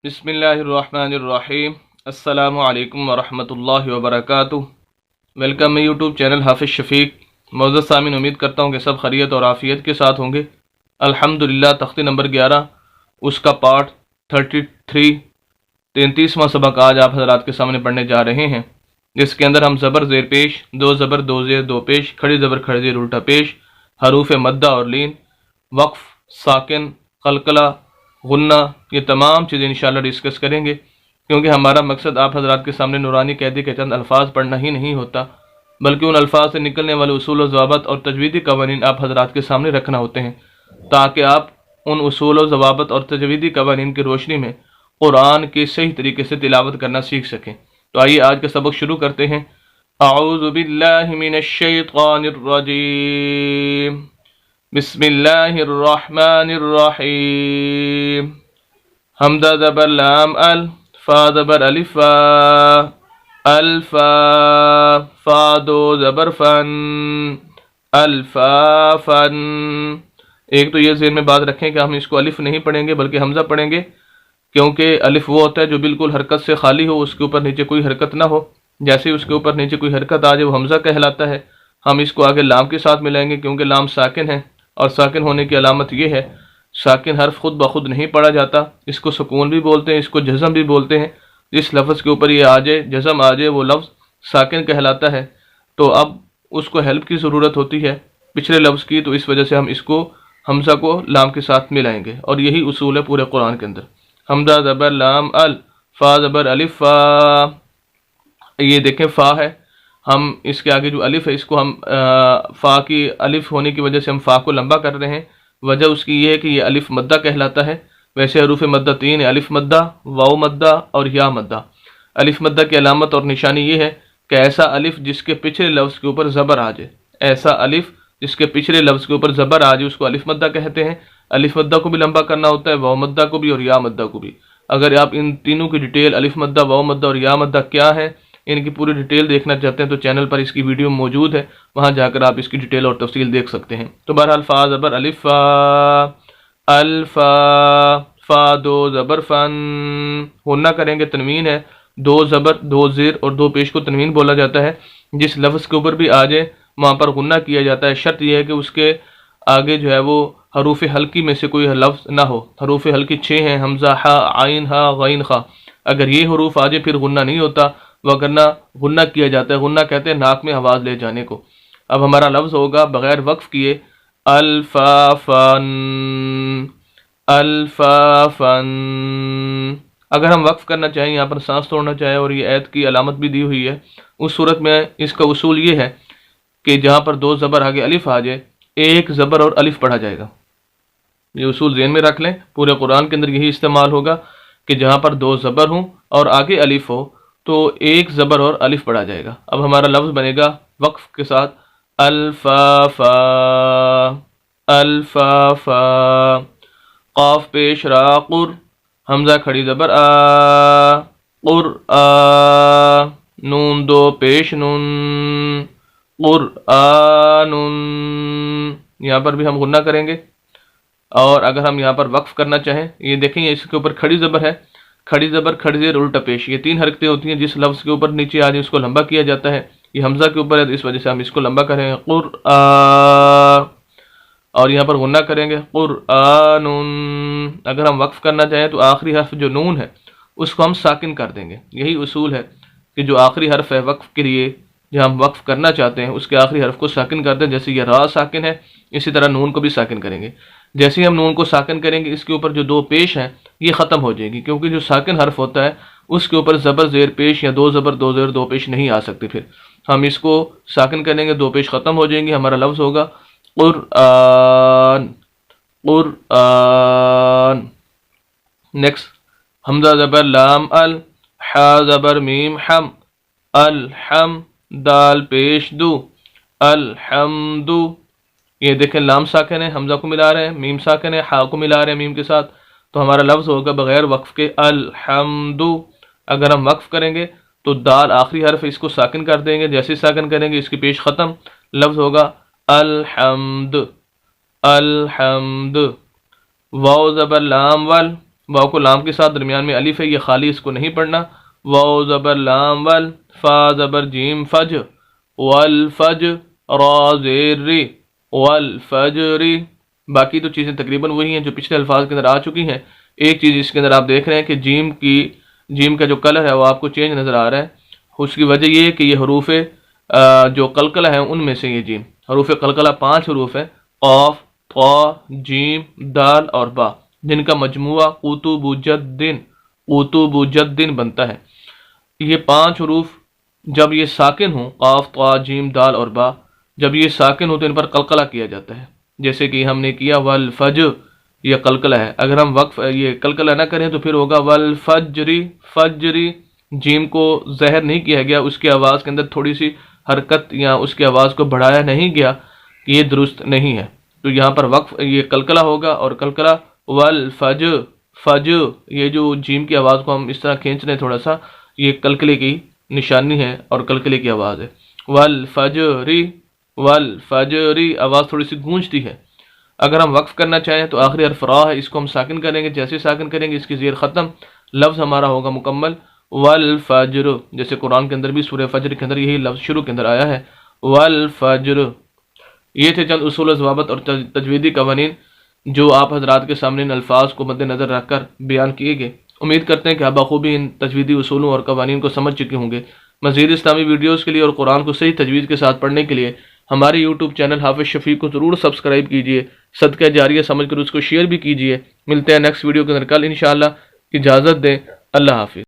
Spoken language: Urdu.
بسم اللہ الرحمن الرحیم۔ السلام علیکم ورحمۃ اللہ وبرکاتہ۔ ویلکم میں یوٹیوب چینل حافظ شفیق۔ معزز سامعین، امید کرتا ہوں کہ سب خیریت اور عافیت کے ساتھ ہوں گے۔ الحمدللہ تختی نمبر 11 اس کا پارٹ 33واں سبق آج آپ حضرات کے سامنے پڑھنے جا رہے ہیں، جس کے اندر ہم زبر زیر پیش، دو زبر دو زیر دو پیش، کھڑی زبر کھڑی زیر الٹا پیش، حروف مدہ اور لین، وقف، ساکن، قلقلہ، غنہ، یہ تمام چیزیں انشاءاللہ ڈسکس کریں گے، کیونکہ ہمارا مقصد آپ حضرات کے سامنے نورانی قیدی کے چند الفاظ پڑھنا ہی نہیں ہوتا، بلکہ ان الفاظ سے نکلنے والے اصول و ضوابط اور تجویدی قوانین آپ حضرات کے سامنے رکھنا ہوتے ہیں، تاکہ آپ ان اصول و ضوابط اور تجویدی قوانین کی روشنی میں قرآن کی صحیح طریقے سے تلاوت کرنا سیکھ سکیں۔ تو آئیے آج کا سبق شروع کرتے ہیں۔ اعوذ باللہ من الشیطان الرجیم، بسم اللہ الرحمن الرحیم۔ حمزہ زبر لام ال، فا زبر الف فا، الفا، فا دو زبر فن، الفا فن۔ ایک تو یہ ذہن میں بات رکھیں کہ ہم اس کو الف نہیں پڑھیں گے بلکہ حمزہ پڑھیں گے، کیونکہ الف وہ ہوتا ہے جو بالکل حرکت سے خالی ہو، اس کے اوپر نیچے کوئی حرکت نہ ہو۔ جیسے اس کے اوپر نیچے کوئی حرکت آ جائے وہ حمزہ کہلاتا ہے۔ ہم اس کو آگے لام کے ساتھ ملائیں گے، کیونکہ لام ساکن ہے، اور ساکن ہونے کی علامت یہ ہے، ساکن حرف خود بخود نہیں پڑھا جاتا، اس کو سکون بھی بولتے ہیں، اس کو جزم بھی بولتے ہیں۔ جس لفظ کے اوپر یہ آ جائے، جزم آ جائے، وہ لفظ ساکن کہلاتا ہے۔ تو اب اس کو ہیلپ کی ضرورت ہوتی ہے پچھلے لفظ کی، تو اس وجہ سے ہم اس کو حمزہ کو لام کے ساتھ ملائیں گے، اور یہی اصول ہے پورے قرآن کے اندر۔ حمزہ زبر لام ال، فا زبر الف فا۔ یہ دیکھیں فا ہے، ہم اس کے آگے جو الف ہے اس کو ہم فا کی الف ہونے کی وجہ سے ہم فا کو لمبا کر رہے ہیں۔ وجہ اس کی یہ ہے کہ یہ الف مدہ کہلاتا ہے۔ ویسے حروف مدہ تین ہے، الف مدہ، واو مدہ اور یا مدہ۔ الف مدہ کی علامت اور نشانی یہ ہے کہ ایسا الف جس کے پچھلے لفظ کے اوپر زبر آ جائے، ایسا الف جس کے پچھلے لفظ کے اوپر زبر آ جائے اس کو الف مدہ کہتے ہیں۔ الف مدہ کو بھی لمبا کرنا ہوتا ہے، واو مدہ کو بھی اور یا مدہ کو بھی۔ اگر آپ ان تینوں کی ڈیٹیل الف مدہ، واو مدہ اور یا مدہ کیا ہے، ان کی پوری ڈیٹیل دیکھنا چاہتے ہیں تو چینل پر اس کی ویڈیو موجود ہے، وہاں جا کر آپ اس کی ڈیٹیل اور تفصیل دیکھ سکتے ہیں۔ تو بہرحال فا زبر الف فا، الفا، فا دو زبر فن، غنہ کریں گے، تنوین ہے، دو زبر دو زیر اور دو پیش کو تنوین بولا جاتا ہے۔ جس لفظ کے اوپر بھی آ جائے وہاں پر غنہ کیا جاتا ہے، شرط یہ ہے کہ اس کے آگے جو ہے وہ حروف حلقی میں سے کوئی لفظ نہ ہو۔ حروف حلقی 6 ہیں، حمزہ، ہا، عین، ہا، غین، خا۔ اگر یہ حروف آ جائے پھر غنہ نہیں ہوتا، وگرنہ غنہ کیا جاتا ہے۔ غنہ کہتے ہیں ناک میں آواز لے جانے کو۔ اب ہمارا لفظ ہوگا بغیر وقف کیے الفافن، الفافن۔ اگر ہم وقف کرنا چاہیں، یہاں پر سانس توڑنا چاہیں، اور یہ ایت کی علامت بھی دی ہوئی ہے، اس صورت میں اس کا اصول یہ ہے کہ جہاں پر دو زبر آگے الف آ جائے، ایک زبر اور الف پڑھا جائے گا۔ یہ اصول ذہن میں رکھ لیں، پورے قرآن کے اندر یہی استعمال ہوگا کہ جہاں پر دو زبر ہوں اور آگے الف ہو تو ایک زبر اور الف پڑھا جائے گا۔ اب ہمارا لفظ بنے گا وقف کے ساتھ الفافا، الفافا، قاف پیش را قر، حمزہ کھڑی زبر آ، قرآ، نون دو پیش نون، قرآن۔ یہاں پر بھی ہم غنہ کریں گے، اور اگر ہم یہاں پر وقف کرنا چاہیں، یہ دیکھیں اس کے اوپر کھڑی زبر ہے، کھڑی زبر کھڑی زیر الٹا پیش، یہ تین حرکتیں ہوتی ہیں۔ جس لفظ کے اوپر نیچے آ جائے اس کو لمبا کیا جاتا ہے۔ یہ حمزہ کے اوپر ہے تو اس وجہ سے ہم اس کو لمبا کریں گے، قرآن، اور یہاں پر غنہ کریں گے، قرآن۔ اگر ہم وقف کرنا چاہیں تو آخری حرف جو نون ہے اس کو ہم ساکن کر دیں گے۔ یہی اصول ہے کہ جو آخری حرف ہے وقف کے لیے، جہاں ہم وقف کرنا چاہتے ہیں اس کے آخری حرف کو ساکن کر دیں۔ جیسے یہ را ساکن ہے، اسی طرح نون کو بھی ساکن کریں گے۔ جیسے ہی ہم نون کو ساکن کریں گے، اس کے اوپر جو دو پیش ہیں یہ ختم ہو جائے گی، کیونکہ جو ساکن حرف ہوتا ہے اس کے اوپر زبر زیر پیش یا دو زبر دو زیر دو پیش نہیں آ سکتے۔ پھر ہم اس کو ساکن کریں گے، دو پیش ختم ہو جائیں گے، ہمارا لفظ ہوگا قرآن، قرآن۔ نیکسٹ، حمزہ زبر لام ال، حا زبر میم حم، الحم، دال پیش دو، الحمد۔ یہ دیکھیں لام ساکن ہے، حمزہ کو ملا رہے ہیں، میم ساکن ہے، ہا کو ملا رہے ہیں میم کے ساتھ، تو ہمارا لفظ ہوگا بغیر وقف کے الحمد۔ اگر ہم وقف کریں گے تو دال آخری حرف اس کو ساکن کر دیں گے، جیسے ساکن کریں گے اس کی پیش ختم، لفظ ہوگا الحمد، الحمد۔ واو زبر لام ول، واو کو لام کے ساتھ، درمیان میں الف ہے، یہ خالی اس کو نہیں پڑھنا. واو زبر لام ول، فا زبر جیم فج، والفجر، را زیر ری، والفجری. باقی تو چیزیں تقریباً وہی ہیں جو پچھلے الفاظ کے اندر آ چکی ہیں. ایک چیز اس کے اندر آپ دیکھ رہے ہیں کہ جیم کا جو کلر ہے وہ آپ کو چینج نظر آ رہا ہے. اس کی وجہ یہ ہے کہ یہ حروف جو قلقلہ ہیں ان میں سے یہ جیم، حروف قلقلہ 5 حروف ہیں، قاف، طا، جیم، دال اور با، جن کا مجموعہ قطب جدن بنتا ہے. یہ 5 حروف جب یہ ساکن ہوں، قاف، طا، جیم، دال اور با، جب یہ ساکن ہوں تو ان پر قلقلہ کیا جاتا ہے، جیسے کہ ہم نے کیا والفجر، یہ قلقلہ ہے. اگر ہم یہ قلقلہ نہ کریں تو پھر ہوگا والفجری، فجری. جیم کو زہر نہیں کیا گیا، اس کی آواز کے اندر تھوڑی سی حرکت یا اس کی آواز کو بڑھایا نہیں گیا، یہ درست نہیں ہے. تو یہاں پر یہ قلقلہ ہوگا، اور قلقلہ والفجر، فجر، یہ جو جیم کی آواز کو ہم اس طرح کھینچ رہے ہیں تھوڑا سا، یہ قلقلے کی نشانی ہے اور قلقلے کی آواز ہے. والفجری، والفجری، آواز تھوڑی سی گونجتی ہے. اگر ہم وقف کرنا چاہیں تو آخری حرف را ہے، اس کو ہم ساکن کریں گے. جیسے ساکن کریں گے اس کی زیر ختم، لفظ ہمارا ہوگا مکمل والفجر. جیسے قرآن کے اندر بھی سورہ فجر کے اندر یہی لفظ شروع کے اندر آیا ہے، والفجر. یہ تھے چند اصول و ضوابط اور تجویدی قوانین جو آپ حضرات کے سامنے ان الفاظ کو مد نظر رکھ کر بیان کیے گئے. امید کرتے ہیں کہ آپ بخوبی ان تجویدی اصولوں اور قوانین کو سمجھ چکے ہوں گے. مزید اسلامی ویڈیوز کے لیے اور قرآن کو صحیح تجوید کے ساتھ پڑھنے کے لیے ہمارے یوٹیوب چینل حافظ شفیق کو ضرور سبسکرائب کیجیے. صدقہ جاریہ سمجھ کر اس کو شیئر بھی کیجیے. ملتے ہیں نیکسٹ ویڈیو کے اندر کل انشاءاللہ. اجازت دیں. اللہ حافظ.